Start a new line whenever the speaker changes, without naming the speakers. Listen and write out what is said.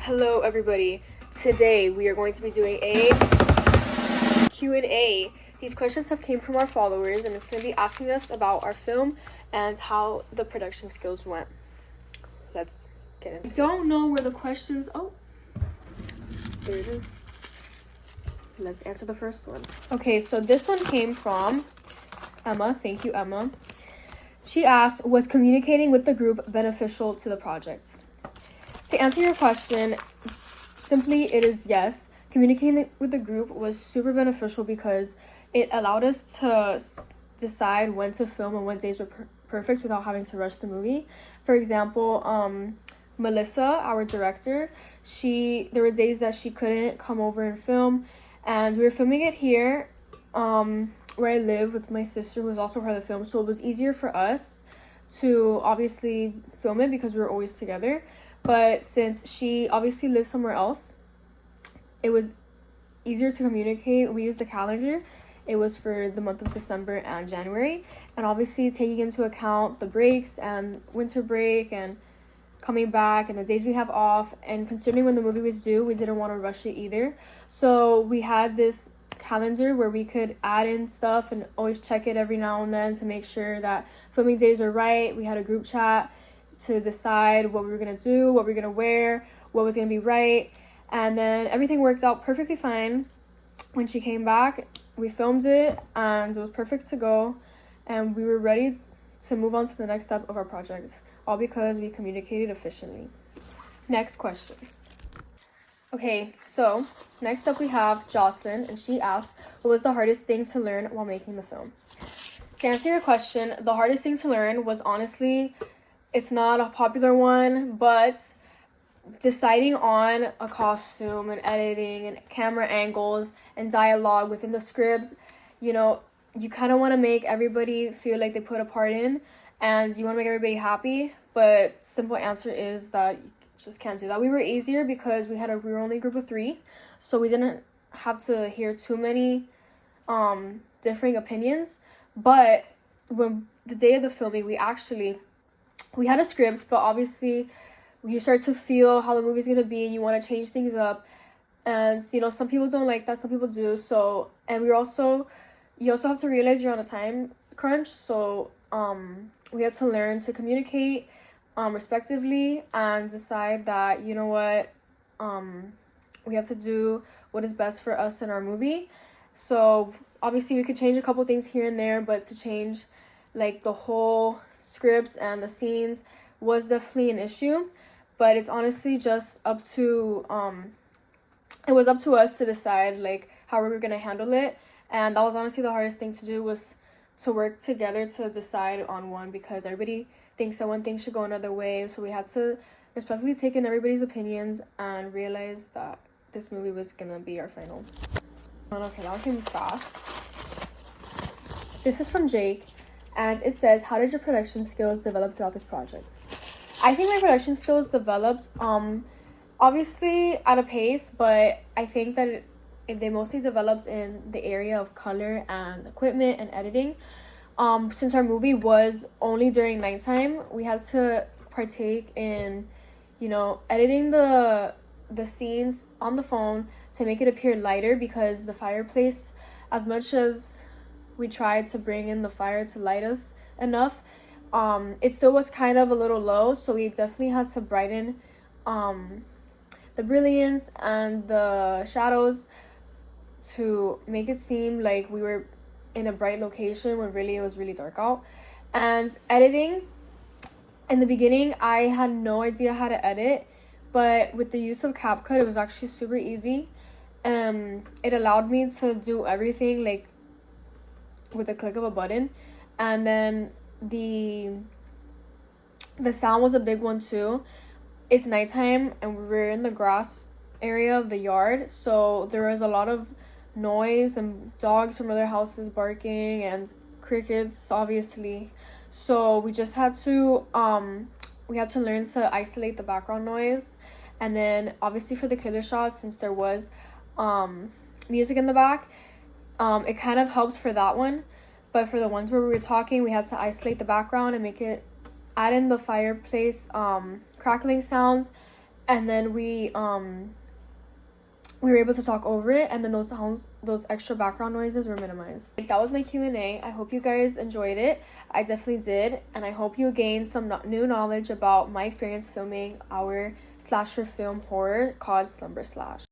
Hello everybody. Today we are going to be doing a Q&A. These questions have came from our followers and it's going to be asking us about our film and how the production skills went. Let's get into it. I don't know where the questions... Oh, there it is. Let's answer the first one. Okay, so this one came from Emma. Thank you, Emma. She asked, was communicating with the group beneficial to the project? To answer your question, simply it is yes. Communicating with the group was super beneficial because it allowed us to decide when to film and what days were perfect without having to rush the movie. For example, Melissa, our director, there were days that she couldn't come over and film, and we were filming it here where I live with my sister, who was also part of the film, so it was easier for us to obviously film it because we were always together. But since she obviously lives somewhere else, it was easier to communicate. We used the calendar. It was for the month of December and January, and obviously taking into account the breaks and winter break and coming back and the days we have off, and considering when the movie was due, we didn't want to rush it either. So we had this calendar where we could add in stuff and always check it every now and then to make sure that filming days are right. We had a group chat to decide what we were going to do, what we were going to wear, what was going to be right, and then everything worked out perfectly fine. When she came back, we filmed it and it was perfect to go, and we were ready to move on to the next step of our project, all because we communicated efficiently. Next question. Okay, so next up we have Jocelyn, and she asked, what was the hardest thing to learn while making the film? To answer your question, the hardest thing to learn was honestly, it's not a popular one, but deciding on a costume and editing and camera angles and dialogue within the scripts. You know, you kind of want to make everybody feel like they put a part in, and you want to make everybody happy, but simple answer is that you just can't do that. We were easier because we were only a group of 3, so we didn't have to hear too many differing opinions. But when the day of the filming, we had a script, but obviously you start to feel how the movie's going to be and you want to change things up. And, you know, some people don't like that, some people do. So, and you also have to realize you're on a time crunch. So, we had to learn to communicate respectively and decide that, you know what, we have to do what is best for us in our movie. So, obviously we could change a couple things here and there, but to change, like, the whole script and the scenes was definitely an issue. But it's honestly just up to it was up to us to decide like how we were gonna handle it, and that was honestly the hardest thing to do, was to work together to decide on one, because everybody thinks that one thing should go another way. So we had to respectfully take in everybody's opinions and realize that this movie was gonna be our final. Okay, that one came fast. This is from Jake, and it says, how did your production skills develop throughout this project? I think my production skills developed obviously at a pace, but I think that they mostly developed in the area of color and equipment and editing. Since our movie was only during nighttime, we had to partake in, you know, editing the scenes on the phone to make it appear lighter, because the fireplace, as much as we tried to bring in the fire to light us enough, it still was kind of a little low. So we definitely had to brighten the brilliance and the shadows to make it seem like we were in a bright location when really it was really dark out. And editing, in the beginning I had no idea how to edit, but with the use of CapCut it was actually super easy. It allowed me to do everything like with a click of a button. And then the sound was a big one too. It's nighttime and we're in the grass area of the yard, so there was a lot of noise and dogs from other houses barking and crickets, obviously. So we just had to learn to isolate the background noise. And then obviously for the killer shots, since there was music in the back, it kind of helped for that one. But for the ones where we were talking, we had to isolate the background and add in the fireplace crackling sounds and then we were able to talk over it, and then those sounds, those extra background noises were minimized. Like, that was my Q&A. I hope you guys enjoyed it. I definitely did, and I hope you gained some new knowledge about my experience filming our slasher film horror called Slumber Slash.